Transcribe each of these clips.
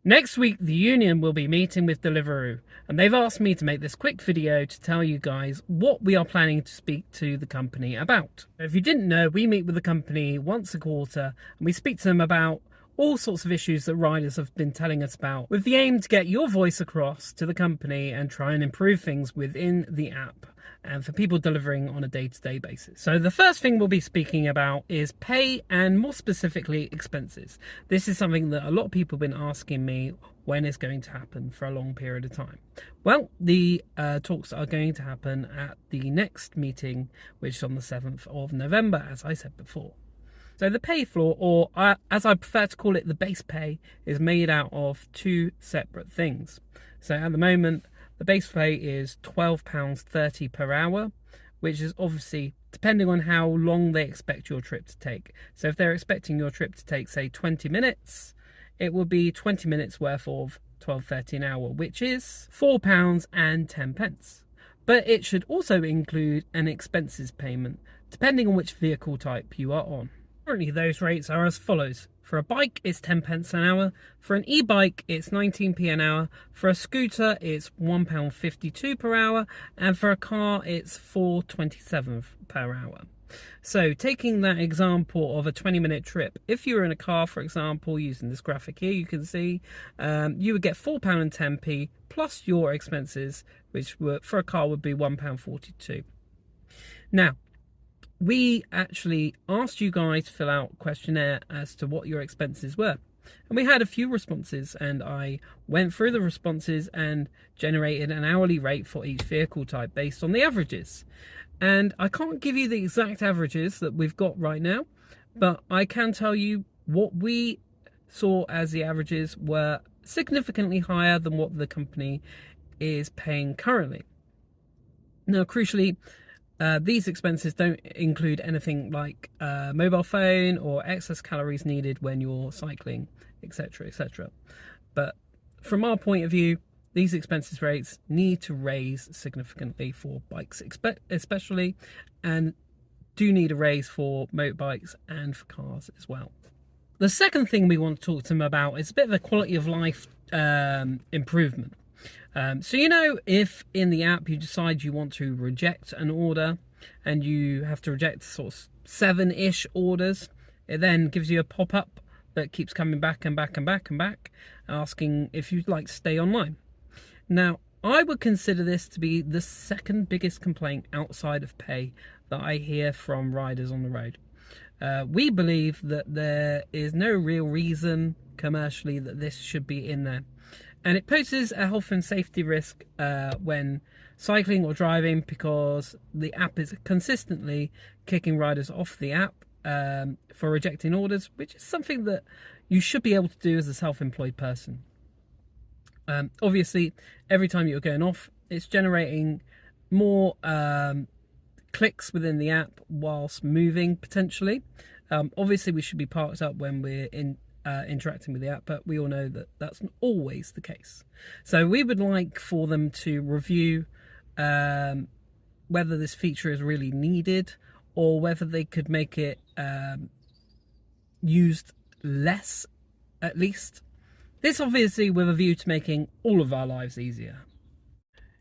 Next week, the union will be meeting with Deliveroo, and they've asked me to make this quick video to tell you guys what we are planning to speak to the company about. If you didn't know, we meet with the company once a quarter, and we speak to them about all sorts of issues that riders have been telling us about, with the aim to get your voice across to the company and try and improve things within the app and for people delivering on a day-to-day basis. So the first thing we'll be speaking about is pay, and more specifically expenses. This is something that a lot of people have been asking me when it's going to happen for a long period of time. Well, the talks are going to happen at the next meeting, which is on the 7th of November, as I said before. So the pay floor, or as I prefer to call it, the base pay, is made out of two separate things. So at the moment, the base pay is £12.30 per hour, which is obviously depending on how long they expect your trip to take. So if they're expecting your trip to take, say, 20 minutes, it will be 20 minutes worth of £12.30 an hour, which is £4.10. But it should also include an expenses payment, depending on which vehicle type you are on. Currently, those rates are as follows. For a bike, it's 10 pence an hour. For an e-bike, it's 19p an hour. For a scooter, it's £1.52 per hour. And for a car, it's £4.27 per hour. So taking that example of a 20-minute trip, if you were in a car, for example, using this graphic here, you can see you would get £4.10 plus your expenses, which for a car would be £1.42. Now, we actually asked you guys to fill out a questionnaire as to what your expenses were. And we had a few responses, and I went through the responses and generated an hourly rate for each vehicle type based on the averages. And I can't give you the exact averages that we've got right now, but I can tell you what we saw as the averages were significantly higher than what the company is paying currently. Now, crucially, these expenses don't include anything like mobile phone or excess calories needed when you're cycling, etc., etc. But from our point of view, these expenses rates need to raise significantly for bikes especially, and do need a raise for motorbikes and for cars as well. The second thing we want to talk to them about is a bit of a quality of life improvement. So if in the app you decide you want to reject an order and you have to reject sort of 7-ish orders, it then gives you a pop-up that keeps coming back and back and back and back, asking if you'd like to stay online. Now, I would consider this to be the second biggest complaint outside of pay that I hear from riders on the road. We believe that there is no real reason commercially that this should be in there. And it poses a health and safety risk when cycling or driving, because the app is consistently kicking riders off the app for rejecting orders, which is something that you should be able to do as a self-employed person. Obviously, every time you're going off, it's generating more clicks within the app whilst moving, potentially. Obviously, we should be parked up when we're interacting with the app, but we all know that that's not always the case. So we would like for them to review whether this feature is really needed, or whether they could make it used less, at least. This obviously with a view to making all of our lives easier.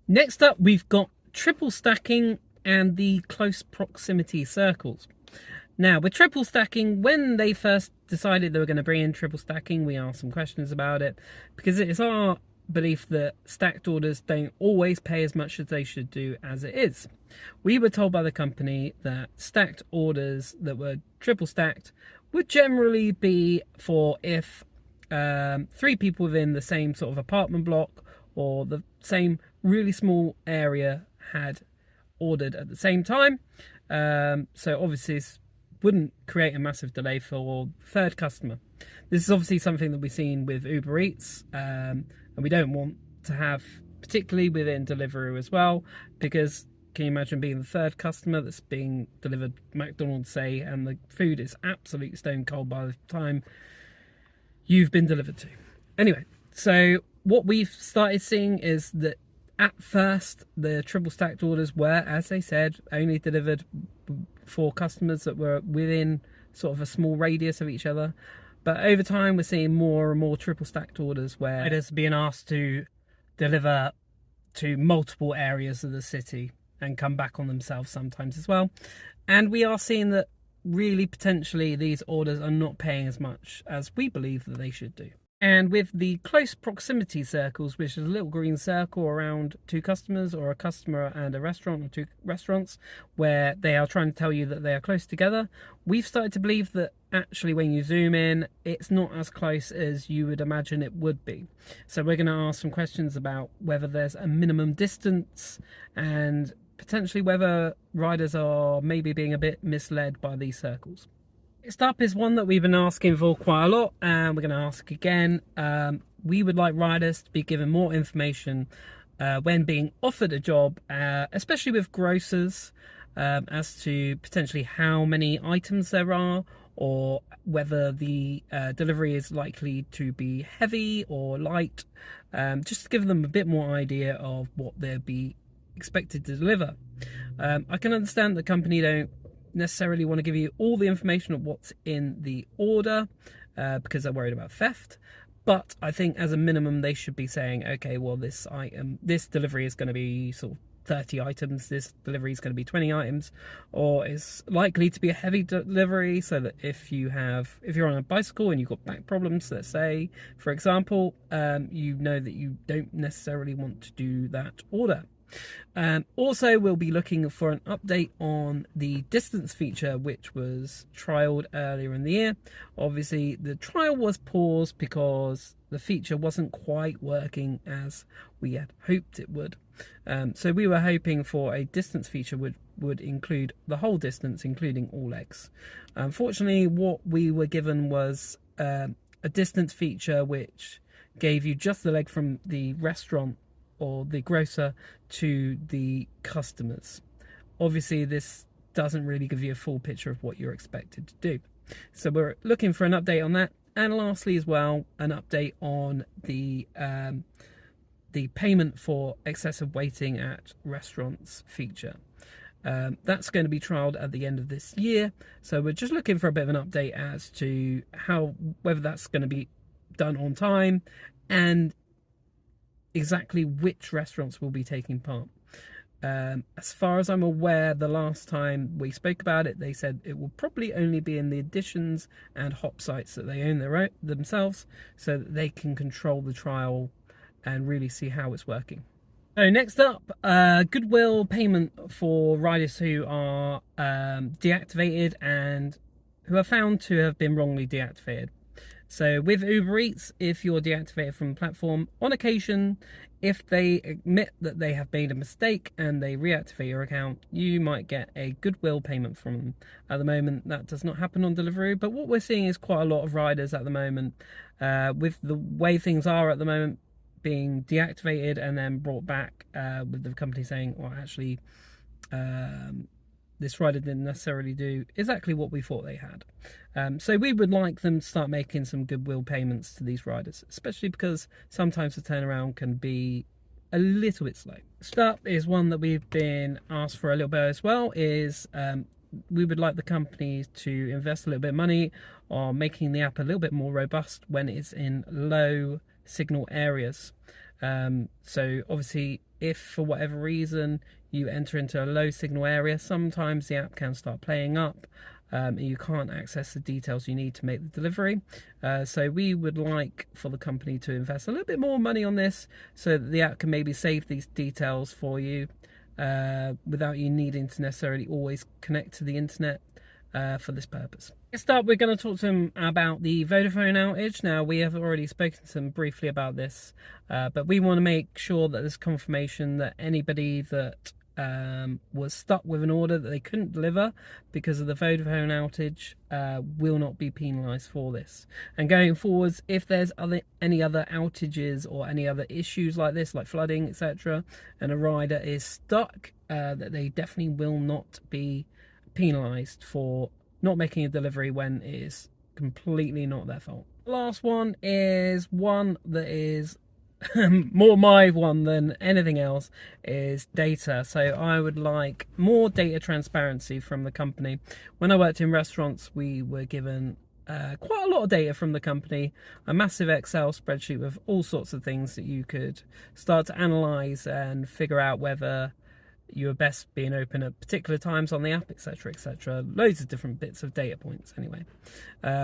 Next up, we've got triple stacking and the close proximity circles. Now, with triple stacking, when they first decided they were going to bring in triple stacking, we asked some questions about it, because it is our belief that stacked orders don't always pay as much as they should do as it is. We were told by the company that stacked orders that were triple stacked would generally be for if 3 people within the same sort of apartment block or the same really small area had ordered at the same time. So obviously this wouldn't create a massive delay for third customer. This is obviously something that we've seen with Uber Eats, and we don't want to have, particularly within Deliveroo as well, because can you imagine being the third customer that's being delivered McDonald's, say, and the food is absolutely stone cold by the time you've been delivered to. Anyway, so what we've started seeing is that at first the triple stacked orders were, as they said, only delivered for customers that were within sort of a small radius of each other. But over time, we're seeing more and more triple stacked orders where riders are being asked to deliver to multiple areas of the city and come back on themselves sometimes as well. And we are seeing that really potentially these orders are not paying as much as we believe that they should do. And with the close proximity circles, which is a little green circle around two customers, or a customer and a restaurant, or two restaurants, where they are trying to tell you that they are close together, we've started to believe that actually when you zoom in, it's not as close as you would imagine it would be. So we're going to ask some questions about whether there's a minimum distance, and potentially whether riders are maybe being a bit misled by these circles. Next up is one that we've been asking for quite a lot, and we're going to ask again. We would like riders to be given more information when being offered a job, especially with grocers, as to potentially how many items there are, or whether the delivery is likely to be heavy or light, just to give them a bit more idea of what they'll be expected to deliver. I can understand the company don't necessarily want to give you all the information of what's in the order because they're worried about theft, but I think as a minimum they should be saying, okay, well, this delivery is going to be sort of 30 items, this delivery is going to be 20 items, or is likely to be a heavy delivery, so that if you're on a bicycle and you've got back problems, let's say, for example, you know that you don't necessarily want to do that order. Also, we'll be looking for an update on the distance feature, which was trialed earlier in the year. Obviously, the trial was paused because the feature wasn't quite working as we had hoped it would. So we were hoping for a distance feature would include the whole distance, including all legs. Unfortunately, what we were given was a distance feature which gave you just the leg from the restaurant or the grocer to the customers. Obviously, this doesn't really give you a full picture of what you're expected to do. So we're looking for an update on that. And lastly as well, an update on the payment for excessive waiting at restaurants feature. That's going to be trialed at the end of this year. So we're just looking for a bit of an update as to whether that's going to be done on time, and exactly which restaurants will be taking part. As far as I'm aware, the last time we spoke about it, they said it will probably only be in the Additions and Hop sites that they own themselves, so that they can control the trial and really see how it's working. So next up, goodwill payment for riders who are deactivated and who are found to have been wrongly deactivated. So with Uber Eats, if you're deactivated from the platform, on occasion, if they admit that they have made a mistake and they reactivate your account, you might get a goodwill payment from them. At the moment, that does not happen on Deliveroo, but what we're seeing is quite a lot of riders at the moment, with the way things are at the moment, being deactivated and then brought back, with the company saying, well, actually, this rider didn't necessarily do exactly what we thought they had. So we would like them to start making some goodwill payments to these riders, especially because sometimes the turnaround can be a little bit slow. Next up is one that we've been asked for a little bit as well, is we would like the company to invest a little bit of money on making the app a little bit more robust when it's in low signal areas. So obviously, if for whatever reason you enter into a low signal area, sometimes the app can start playing up, and you can't access the details you need to make the delivery. So we would like for the company to invest a little bit more money on this, so that the app can maybe save these details for you without you needing to necessarily always connect to the internet for this purpose. Next up, we're going to talk to them about the Vodafone outage. Now, we have already spoken to them briefly about this, but we want to make sure that there's confirmation that anybody that was stuck with an order that they couldn't deliver because of the Vodafone outage will not be penalised for this. And going forwards, if there's any other outages or any other issues like this, like flooding, etc., and a rider is stuck, that they definitely will not be penalised for not making a delivery when it is completely not their fault. The last one is one that is more my one than anything else, is data. So I would like more data transparency from the company. When I worked in restaurants, we were given quite a lot of data from the company, a massive Excel spreadsheet with all sorts of things that you could start to analyse and figure out whether you are best being open at particular times on the app, etc, etc. Loads of different bits of data points anyway.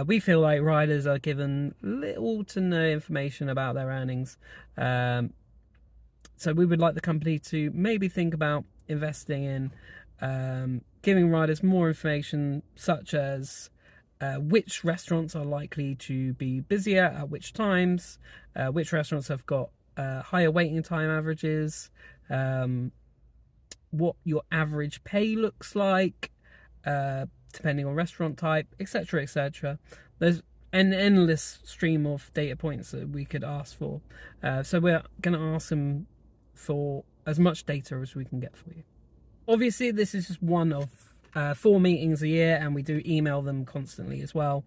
We feel like riders are given little to no information about their earnings, so we would like the company to maybe think about investing in giving riders more information, such as which restaurants are likely to be busier at which times, which restaurants have got higher waiting time averages, what your average pay looks like, depending on restaurant type, etc, etc. There's an endless stream of data points that we could ask for, so we're going to ask them for as much data as we can get for you. Obviously this is just one of 4 meetings a year, and we do email them constantly as well.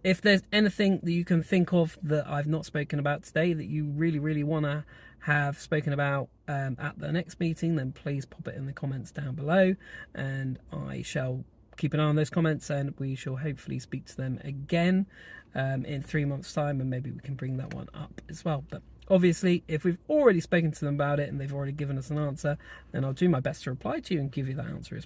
If there's anything that you can think of that I've not spoken about today that you really want to have spoken about at the next meeting, then please pop it in the comments down below, and I shall keep an eye on those comments, and we shall hopefully speak to them again in 3 months' time, and maybe we can bring that one up as well. But obviously, if we've already spoken to them about it and they've already given us an answer, then I'll do my best to reply to you and give you that answer as well.